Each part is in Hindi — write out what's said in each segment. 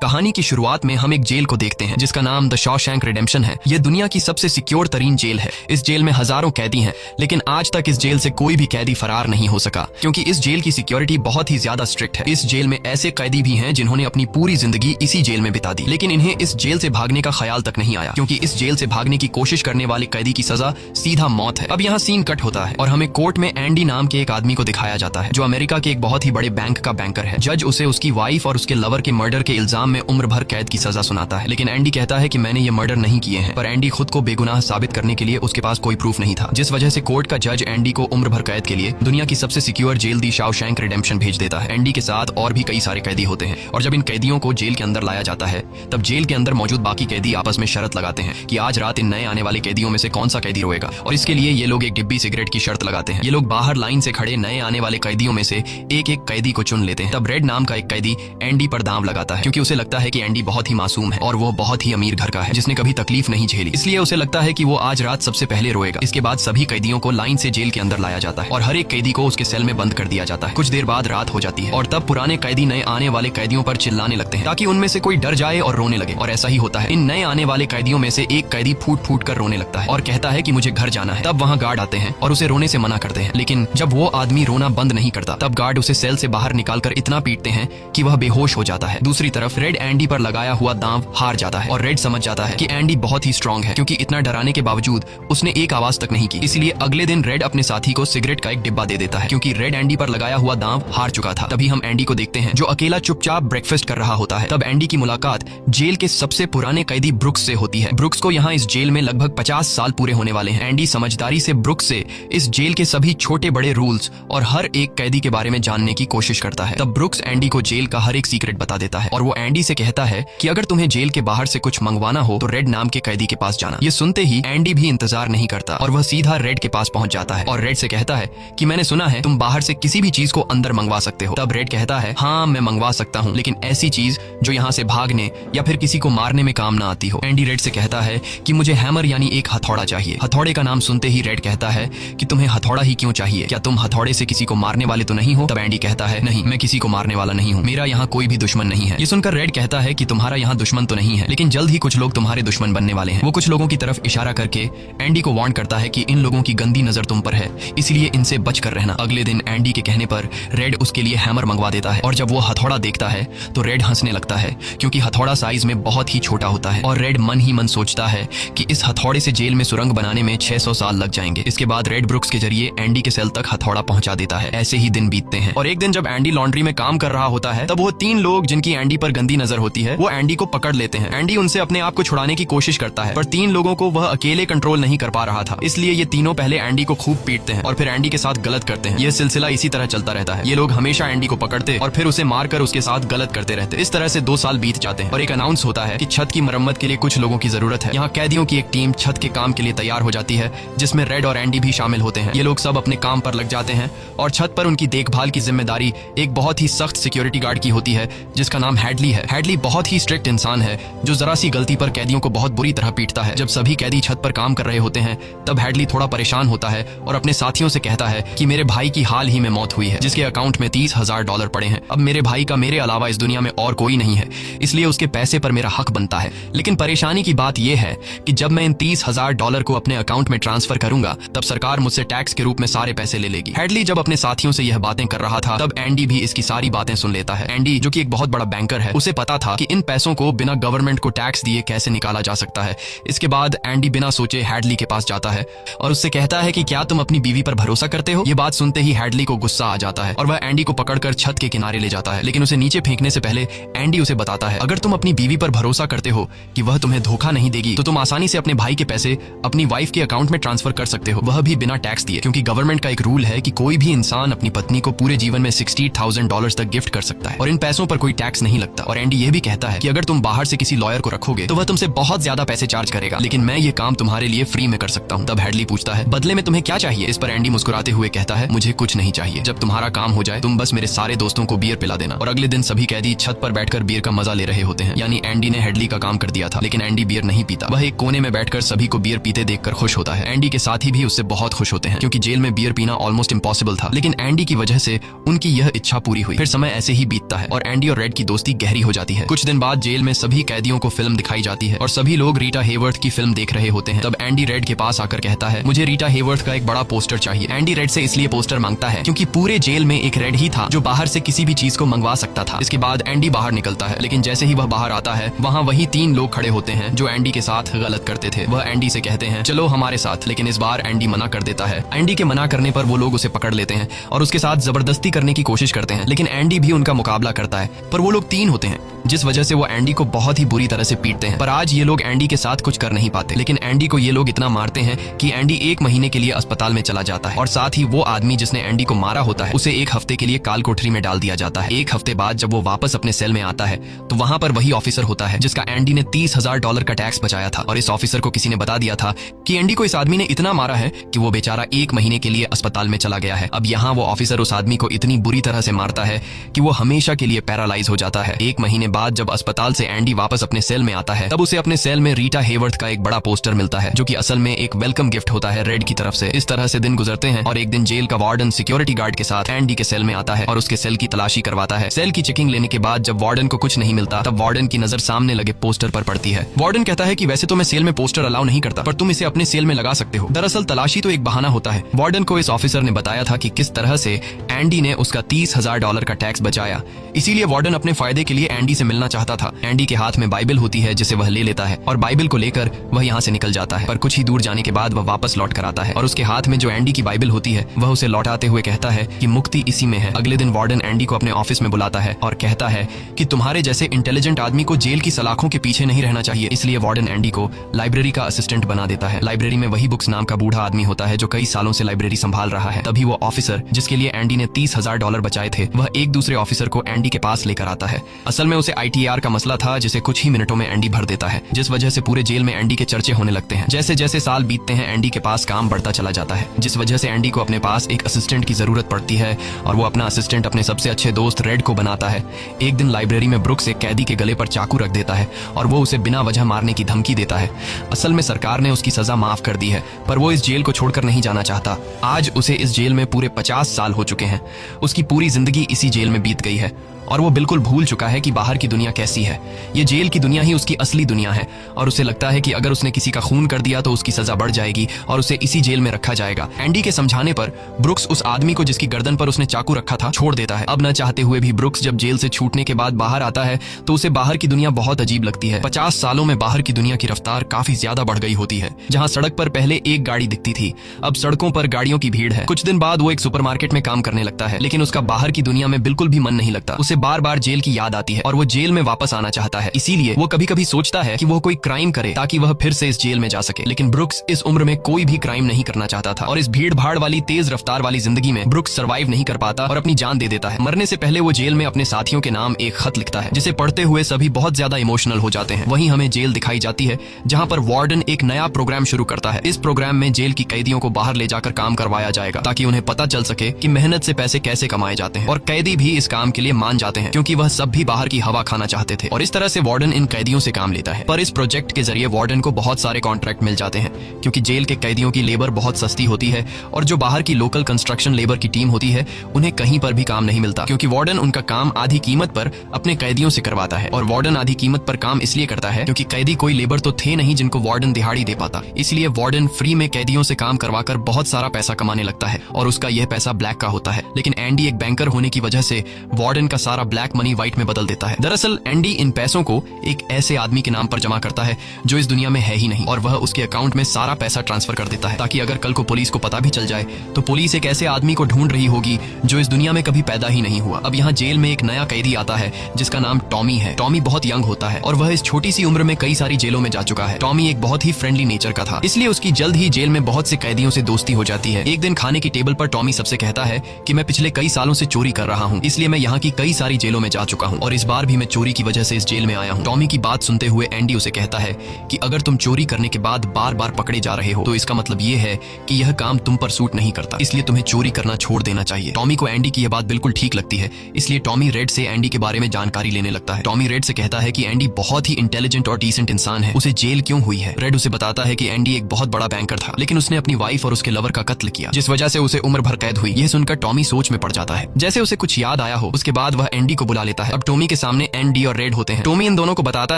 कहानी की शुरुआत में हम एक जेल को देखते हैं जिसका नाम द शॉशैंक रिडेम्पशन है। यह दुनिया की सबसे सिक्योर तरीन जेल है। इस जेल में हजारों कैदी हैं, लेकिन आज तक इस जेल से कोई भी कैदी फरार नहीं हो सका क्योंकि इस जेल की सिक्योरिटी बहुत ही ज्यादा स्ट्रिक्ट है। इस जेल में ऐसे कैदी भी हैं जिन्होंने अपनी पूरी जिंदगी इसी जेल में बिता दी, लेकिन इन्हें इस जेल से भागने का ख्याल तक नहीं आया क्योंकि इस जेल से भागने की कोशिश करने वाले कैदी की सजा सीधा मौत है। अब यहाँ सीन कट होता है और हमें कोर्ट में एंडी नाम के एक आदमी को दिखाया जाता है जो अमेरिका के एक बहुत ही बड़े बैंक का बैंकर है। जज उसे उसकी वाइफ और उसके लवर के मर्डर के इल्जाम में उम्र भर कैद की सजा सुनाता है, लेकिन एंडी कहता है कि मैंने ये मर्डर नहीं किए हैं। पर एंडी खुद को बेगुनाह साबित करने के लिए उसके पास कोई प्रूफ नहीं था, जिस वजह से कोर्ट का जज एंडी को उम्र भर कैद के लिए दुनिया की सबसे सिक्योर जेल दी शॉशैंक रिडेम्पशन भेज देता है। एंडी के साथ और भी कई सारे कैदी होते हैं और जब इन कैदियों को जेल के अंदर लाया जाता है तब जेल के अंदर मौजूद बाकी कैदी आपस में शर्त लगाते हैं कि आज रात इन नए आने वाले कैदियों में से कौन सा कैदी रोएगा, और इसके लिए ये लोग एक डिब्बी सिगरेट की शर्त लगाते हैं। ये लोग बाहर लाइन से खड़े नए आने वाले कैदियों में से एक एक कैदी को चुन लेते हैं। तब रेड नाम का एक कैदी एंडी पर दांव लगाता है क्योंकि उसे लगता है कि एंडी बहुत ही मासूम है और वो बहुत ही अमीर घर का है जिसने कभी तकलीफ नहीं झेली, इसलिए उसे लगता है कि वो आज रात सबसे पहले रोएगा। इसके बाद सभी कैदियों को लाइन से जेल के अंदर लाया जाता है और हर एक कैदी को उसके सेल में बंद कर दिया जाता है। कुछ देर बाद रात हो जाती है और तब पुराने कैदी नए आने वाले कैदियों पर चिल्लाने लगते हैं ताकि उनमें से कोई डर जाए और रोने लगे, और ऐसा ही होता है। इन नए आने वाले कैदियों में से एक कैदी फूट फूट कर रोने लगता है और कहता है कि मुझे घर जाना है। तब वहाँ गार्ड आते हैं और उसे रोने से मना करते हैं, लेकिन जब वो आदमी रोना बंद नहीं करता तब गार्ड उसे सेल से बाहर निकालकर इतना पीटते हैं कि वह बेहोश हो जाता है। दूसरी तरफ रेड एंडी पर लगाया हुआ दांव हार जाता है और रेड समझ जाता है कि एंडी बहुत ही स्ट्रांग है क्योंकि इतना डराने के बावजूद उसने एक आवाज तक नहीं की। इसलिए अगले दिन रेड अपने साथी को सिगरेट का एक डिब्बा दे देता है क्योंकि रेड एंडी पर लगाया हुआ दांव हार चुका था। तभी हम एंडी को देखते हैं जो अकेला चुपचाप ब्रेकफास्ट कर रहा होता है। तब एंडी की मुलाकात जेल के सबसे पुराने कैदी ब्रुक्स से होती है। ब्रुक्स को यहाँ इस जेल में लगभग 50 साल पूरे होने वाले हैं। एंडी समझदारी से ब्रुक्स से इस जेल के सभी छोटे बड़े रूल्स और हर एक कैदी के बारे में जानने की कोशिश करता है। तब ब्रुक्स एंडी को जेल का हर एक सीक्रेट बता देता है और वो एंडी से कहता है कि अगर तुम्हें जेल के बाहर से कुछ मंगवाना हो तो रेड नाम के कैदी के पास जाना। ये सुनते ही एंडी भी इंतजार नहीं करता और वह सीधा रेड के पास पहुंच जाता है और रेड से कहता है कि मैंने सुना है तुम बाहर से किसी भी चीज को अंदर मंगवा सकते हो। तब रेड कहता है हाँ मैं मंगवा सकता हूँ, लेकिन ऐसी चीज जो यहाँ से भागने या फिर किसी को मारने में काम ना आती हो। एंडी रेड से कहता है कि मुझे हैमर यानी एक हथौड़ा चाहिए। हथौड़े का नाम सुनते ही रेड कहता है कि तुम्हें हथौड़ा ही क्यों चाहिए, क्या तुम हथौड़े से किसी को मारने वाले तो नहीं हो? तब एंडी कहता है नहीं, मैं किसी को मारने वाला नहीं हूँ, मेरा यहाँ कोई भी दुश्मन नहीं है। ये सुनकर रेड कहता है कि तुम्हारा यहाँ दुश्मन तो नहीं है, लेकिन जल्द ही कुछ लोग तुम्हारे दुश्मन बनने वाले हैं। वो कुछ लोगों की तरफ इशारा करके एंडी को वार्न करता है कि इन लोगों की गंदी नजर तुम पर है, इसलिए इनसे बच कर रहना। अगले दिन एंडी के कहने पर रेड उसके लिए हैमर मंगवा देता है और जब वो हथौड़ा देखता है तो रेड हंसने लगता है क्योंकि हथौड़ा साइज में बहुत ही छोटा होता है और रेड मन ही मन सोचता है कि इस हथौड़े से जेल में सुरंग बनाने में 600 साल लग जाएंगे। इसके बाद रेड ब्रुक्स के जरिए एंडी के सेल तक हथौड़ा पहुंचा देता है। ऐसे ही दिन बीतते हैं और एक दिन जब एंडी लॉन्ड्री में काम कर रहा होता है तब वो 3 लोग जिनकी एंडी पर गंदी नजर होती है वो एंडी को पकड़ लेते हैं। एंडी उनसे अपने आप को छुड़ाने की कोशिश करता है पर 3 लोगों को वह अकेले कंट्रोल नहीं कर पा रहा था, इसलिए ये तीनों पहले एंडी को खूब पीटते हैं और फिर एंडी के साथ गलत करते हैं। ये सिलसिला इसी तरह चलता रहता है। ये लोग हमेशा एंडी को पकड़ते और फिर उसे मारकर उसके साथ गलत करते रहते। इस तरह से 2 साल बीत जाते हैं और एक अनाउंस होता है कि छत की मरम्मत के लिए कुछ लोगों की जरूरत है। यहाँ कैदियों की एक टीम छत के काम के लिए तैयार हो जाती है जिसमें रेड और एंडी भी शामिल होते हैं। ये लोग सब अपने काम पर लग जाते हैं और छत पर उनकी देखभाल की जिम्मेदारी एक बहुत ही सख्त सिक्योरिटी गार्ड की होती है जिसका नाम हैडली है। हैडली बहुत ही स्ट्रिक्ट इंसान है जो जरा सी गलती पर कैदियों को बहुत बुरी तरह पीटता है। जब सभी कैदी छत पर काम कर रहे होते हैं तब हैडली थोड़ा परेशान होता है और अपने साथियों से कहता है कि मेरे भाई की हाल ही में मौत हुई है जिसके अकाउंट में $30,000 पड़े हैं। अब मेरे भाई का मेरे अलावा इस दुनिया में और कोई नहीं है, इसलिए उसके पैसे पर मेरा हक बनता है। लेकिन परेशानी की बात यह है कि जब मैं इन $30,000 को अपने अकाउंट में ट्रांसफर करूंगा तब सरकार मुझसे टैक्स के रूप में सारे पैसे ले लेगी। हैडली जब अपने साथियों से यह बातें कर रहा था तब एंडी भी इसकी सारी बातें सुन लेता है। एंडी जो कि एक बहुत बड़ा बैंकर है उसे पता था कि इन पैसों को बिना गवर्नमेंट को टैक्स दिए कैसे निकाला जा सकता है। इसके बाद एंडी बिना सोचे हैडली के पास जाता है और उससे कहता है कि क्या तुम अपनी बीवी पर भरोसा करते हो? ये बात सुनते ही हैडली को गुस्सा आ जाता है और वह एंडी को पकड़कर छत के किनारे ले जाता है, लेकिन उसे नीचे फेंकने से पहले एंडी उसे बताता है अगर तुम अपनी बीवी पर भरोसा करते हो कि वह तुम्हें धोखा नहीं देगी तो तुम आसानी से अपने भाई के पैसे अपनी वाइफ के अकाउंट में ट्रांसफर कर सकते हो, वह भी बिना टैक्स दिए, क्योंकि गवर्नमेंट का एक रूल है कि कोई भी इंसान अपनी पत्नी को पूरे जीवन में $60,000 तक गिफ्ट कर सकता है और इन पैसों पर कोई टैक्स नहीं लगता। और एंडी यह भी कहता है कि अगर तुम बाहर से किसी लॉयर को रखोगे तो वह तुमसे बहुत ज्यादा पैसे चार्ज करेगा, लेकिन मैं ये काम तुम्हारे लिए फ्री में कर सकता हूँ। तब हैडली पूछता है बदले में तुम्हें क्या चाहिए? इस पर एंडी मुस्कुराते हुए कहता है मुझे कुछ नहीं चाहिए, जब तुम्हारा काम हो जाए तुम बस मेरे सारे दोस्तों को बियर पिला देना। और अगले दिन सभी कैदी छत पर बैठकर बियर का मजा ले रहे होते हैं, यानी एंडी ने हैडली का काम कर दिया था। लेकिन एंडी बियर नहीं पीता, वह एक कोने में बैठकर सभी को बियर पीते देखकर खुश होता है। एंडी के साथी भी उससे बहुत खुश होते हैं क्योंकि जेल में बियर पीना ऑलमोस्ट इम्पॉसिबल था, लेकिन एंडी की वजह से उनकी यह इच्छा पूरी हुई। फिर समय ऐसे ही बीतता है और एंडी और रेड की दोस्ती गहरी हो जाती है। कुछ दिन बाद जेल में सभी कैदियों को फिल्म दिखाई जाती है और सभी लोग रीटा हेवर्थ की फिल्म देख रहे होते हैं। तब एंडी रेड के पास आकर कहता है, मुझे रीटा हेवर्थ का एक बड़ा पोस्टर चाहिए। एंडी रेड से इसलिए पोस्टर मांगता है क्योंकि पूरे जेल में एक रेड ही था जो बाहर से किसी भी चीज को मंगवा सकता था। इसके बाद एंडी बाहर निकलता है, लेकिन जैसे ही वह बाहर आता है वहाँ वही 3 लोग खड़े होते हैं जो एंडी के साथ गलत करते थे। वह एंडी से कहते हैं, चलो हमारे साथ, लेकिन इस बार एंडी मना कर देता है। एंडी के मना करने पर वो लोग उसे पकड़ लेते हैं और उसके साथ जबरदस्ती करने की कोशिश करते हैं, लेकिन एंडी भी उनका मुकाबला करता है। पर वो लोग 3 होते हैं, जिस वजह से वो एंडी को बहुत ही बुरी तरह से पीटते हैं। पर आज ये लोग एंडी के साथ कुछ कर नहीं पाते, लेकिन एंडी को ये लोग इतना मारते हैं कि एंडी 1 महीने के लिए अस्पताल में चला जाता है और साथ ही वो आदमी जिसने एंडी को मारा होता है उसे 1 हफ्ते के लिए काल कोठरी में डाल दिया जाता है। 1 हफ्ते बाद जब वो वापस अपने सेल में आता है तो वहां पर वही ऑफिसर होता है जिसका एंडी ने $30,000 का टैक्स बचाया था। और इस ऑफिसर को किसी ने बता दिया था कि एंडी को इस आदमी ने इतना मारा है कि वो बेचारा 1 महीने के लिए अस्पताल में चला गया है। अब यहाँ वो ऑफिसर उस आदमी को इतनी बुरी तरह से मारता है कि वो हमेशा के लिए पैरालाइज हो जाता है। 1 महीने बाद जब अस्पताल से एंडी वापस अपने सेल में आता है तब उसे अपने सेल में रीटा हेवर्थ का एक बड़ा पोस्टर मिलता है जो कि असल में एक वेलकम गिफ्ट होता है रेड की तरफ से। इस तरह से दिन गुजरते हैं और एक दिन जेल का वार्डन सिक्योरिटी गार्ड के साथ एंडी के सेल में आता है और उसके सेल की तलाशी करवाता है। सेल की चेकिंग लेने के बाद जब वार्डन को कुछ नहीं मिलता तब वार्डन की नजर सामने लगे पोस्टर पर पड़ती है। वार्डन कहता है कि वैसे तो मैं सेल में पोस्टर अलाउ नहीं करता, पर तुम इसे अपने सेल में लगा सकते हो। दरअसल तलाशी तो एक बहाना होता है। वार्डन को इस ऑफिसर ने बताया था कि किस तरह से एंडी ने उसका $30,000 का टैक्स बचाया, इसीलिए वार्डन अपने फायदे के लिए एंडी से मिलना चाहता था। एंडी के हाथ में बाइबल होती है जिसे वह ले लेता है और बाइबल को लेकर वह यहाँ से निकल जाता है। पर कुछ ही दूर जाने के बाद वह वापस लौट कर आता है और उसके हाथ में जो एंडी की बाइबल होती है वह उसे लौटाते हुए कहता है कि मुक्ति इसी में है। अगले दिन वार्डन एंडी को अपने ऑफिस में बुलाता है और कहता है कि तुम्हारे जैसे इंटेलिजेंट आदमी को जेल की सलाखों के पीछे नहीं रहना चाहिए। इसलिए वार्डन एंडी को लाइब्रेरी का असिस्टेंट बना देता है। लाइब्रेरी में वही बुक्स नाम का बूढ़ा आदमी होता है जो कई सालों से लाइब्रेरी संभाल रहा है। तभी वो ऑफिसर जिसके लिए एंडी ने $30,000 बचाए थे वह एक दूसरे ऑफिसर को एंडी के पास लेकर आता है। असल में उसे ITR का मसला था जिसे कुछ ही मिनटों में एंडी भर देता है, जिस वजह से पूरे जेल में एंडी के चर्चे होने लगते हैं। जैसे जैसे साल बीतते हैं एंडी के पास काम बढ़ता चला जाता है, जिस वजह से एंडी को अपने पास एक असिस्टेंट की जरूरत पड़ती है और वो अपना असिस्टेंट अपने सबसे अच्छे दोस्त रेड को बनाता है। एक दिन लाइब्रेरी में ब्रुक्स एक कैदी के गले पर चाकू रख देता है और वो उसे बिना वजह मारने की धमकी देता है। असल में सरकार ने उसकी सजा माफ कर दी है, पर वो इस जेल को छोड़कर नहीं जाना चाहता। आज उसे इस जेल में पूरे 50 साल हो चुके हैं। उसकी पूरी जिंदगी इसी जेल में बीत गई है और वो बिल्कुल भूल चुका है कि बाहर की दुनिया कैसी है। ये जेल की दुनिया ही उसकी असली दुनिया है और उसे लगता है कि अगर उसने किसी का खून कर दिया तो उसकी सजा बढ़ जाएगी और उसे इसी जेल में रखा जाएगा। एंडी के समझाने पर ब्रुक्स उस आदमी को जिसकी गर्दन पर उसने चाकू रखा था छोड़ देता है। अब न चाहते हुए भी ब्रुक्स जब जेल से छूटने के बाद बाहर आता है तो उसे बाहर की दुनिया बहुत अजीब लगती है। 50 सालों में बाहर की दुनिया की रफ्तार काफी ज्यादा बढ़ गई होती है। जहाँ सड़क पर पहले एक गाड़ी दिखती थी अब सड़कों पर गाड़ियों की भीड़ है। कुछ दिन बाद वो एक सुपरमार्केट में काम करने लगता है, लेकिन उसका बाहर की दुनिया में बिल्कुल भी मन नहीं लगता। उसे बार बार जेल की याद आती है और वो जेल में वापस आना चाहता है। इसीलिए वो कभी कभी सोचता है कि वो कोई क्राइम करे ताकि वह फिर से इस जेल में जा सके। लेकिन ब्रुक्स इस उम्र में कोई भी क्राइम नहीं करना चाहता था और इस भीड़ भाड़ वाली तेज रफ्तार वाली जिंदगी में ब्रुक्स सर्वाइव नहीं कर पाता और अपनी जान दे देता है। मरने से पहले वो जेल में अपने साथियों के नाम एक खत लिखता है जिसे पढ़ते हुए सभी बहुत ज्यादा इमोशनल हो जाते हैं। वहीं हमें जेल दिखाई जाती है जहाँ पर वार्डन एक नया प्रोग्राम शुरू करता है। इस प्रोग्राम में जेल की कैदियों को बाहर ले जाकर काम करवाया जाएगा ताकि उन्हें पता चल सके कि मेहनत से पैसे कैसे कमाए जाते हैं। और कैदी भी इस काम के लिए मान जाते हैं क्योंकि वह सब भी बाहर की हवा खाना चाहते थे और इस तरह से वार्डन इन कैदियों से काम लेता है। पर इस प्रोजेक्ट के जरिए वार्डन को बहुत सारे कॉन्ट्रैक्ट मिल जाते हैं क्योंकि जेल के कैदियों की लेबर बहुत सस्ती होती है और जो बाहर की लोकल कंस्ट्रक्शन लेबर की टीम होती है उन्हें कहीं पर भी काम नहीं मिलता क्योंकि वार्डन उनका काम आधी कीमत पर अपने कैदियों से करवाता है। और वार्डन आधी कीमत पर काम इसलिए करता है क्योंकि कैदी कोई लेबर तो थे नहीं जिनको वार्डन दिहाड़ी दे पाता। इसलिए वार्डन फ्री में कैदियों से काम करवाकर बहुत सारा पैसा कमाने लगता है और उसका यह पैसा ब्लैक का होता है। लेकिन एंडी एक बैंकर होने की वजह से वार्डन का सारा ब्लैक मनी व्हाइट में बदल देता है। दरअसल एंडी इन पैसों को एक ऐसे आदमी के नाम पर जमा करता है जो इस दुनिया में है ही नहीं और वह उसके अकाउंट में सारा पैसा ट्रांसफर कर देता है ताकि अगर कल को पुलिस को पता भी चल जाए तो पुलिस एक ऐसे आदमी को ढूंढ रही होगी जो इस दुनिया में कभी पैदा ही नहीं हुआ। अब यहाँ जेल में एक नया कैदी आता है जिसका नाम टॉमी है। टॉमी बहुत यंग होता है और वह इस छोटी सी उम्र में कई सारी जेलों में जा चुका है। टॉमी एक बहुत ही फ्रेंडली नेचर का था, इसलिए उसकी जल्द ही जेल में बहुत से कैदियों से दोस्ती हो जाती है। एक दिन खाने की टेबल पर टॉमी सबसे कहता है कि मैं पिछले कई सालों से चोरी कर रहा हूँ, इसलिए मैं यहाँ की कई सारी जेलों में जा चुका हूँ और इस बार भी मैं चोरी की वजह से इस जेल में आया हूँ। टॉमी की बात सुनते हुए एंडी उसे कहता है कि अगर तुम चोरी करने के बाद बार बार पकड़े जा रहे हो तो इसका मतलब ये है कि यह काम तुम पर सूट नहीं करता, इसलिए तुम्हें चोरी करना छोड़ देना चाहिए। टॉमी को एंडी की यह बात बिल्कुल ठीक लगती है, इसलिए टॉमी रेड से एंडी के बारे में जानकारी लेने लगता है। टॉमी रेड से कहता है कि एंडी बहुत ही इंटेलिजेंट और डिसेंट इंसान है, उसे जेल क्यों हुई है। रेड उसे बताता है कि एंडी एक बहुत बड़ा बैंकर था लेकिन उसने अपनी वाइफ और उसके लवर का कत्ल किया जिस वजह से उसे उम्र भर कैद हुई। यह सुनकर टॉमी सोच में पड़ जाता है। जैसे उसे कुछ याद आया हो उसके बाद वह वह एंडी को बुला लेता है। अब टॉमी के सामने एंडी और रेड होते हैं। टॉमी इन दोनों को बताता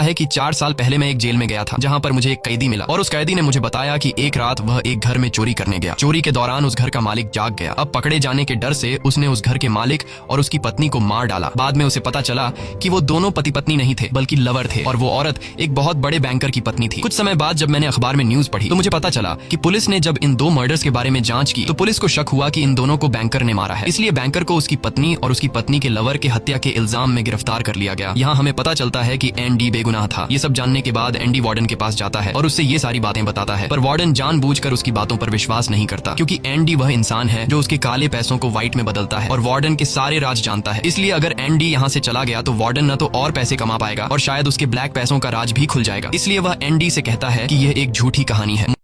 है कि 4 साल पहले मैं एक जेल में गया था जहाँ पर मुझे एक कैदी मिला और उस कैदी ने मुझे बताया कि एक रात वह एक घर में चोरी करने गया। चोरी के दौरान उस घर का मालिक जाग गया। अब पकड़े जाने के डर से उसने उस घर के मालिक और उसकी पत्नी को मार डाला। बाद में उसे पता चला कि वो दोनों पति पत्नी नहीं थे बल्कि लवर थे और वो औरत एक बहुत बड़े बैंकर की पत्नी थी। कुछ समय बाद जब मैंने अखबार में न्यूज पढ़ी तो मुझे पता चला कि पुलिस ने जब इन 2 मर्डर्स के बारे में जांच की तो पुलिस को शक हुआ कि इन दोनों को बैंकर ने मारा है। इसलिए बैंकर को उसकी पत्नी और उसकी पत्नी के लवर के हत्या के इल्जाम में गिरफ्तार कर लिया गया। यहाँ हमें पता चलता है कि एंडी बेगुनाह था। ये सब जानने के बाद एंडी वार्डन के पास जाता है और उससे ये सारी बातें बताता है, पर वार्डन जानबूझकर उसकी बातों पर विश्वास नहीं करता क्योंकि एंडी वह इंसान है जो उसके काले पैसों को व्हाइट में बदलता है और वार्डन के सारे राज जानता है। इसलिए अगर एंडी यहाँ से चला गया तो वार्डन न तो और पैसे कमा पाएगा और शायद उसके ब्लैक पैसों का राज भी खुल जाएगा। इसलिए वह एंडी से कहता है कि यह एक झूठी कहानी है।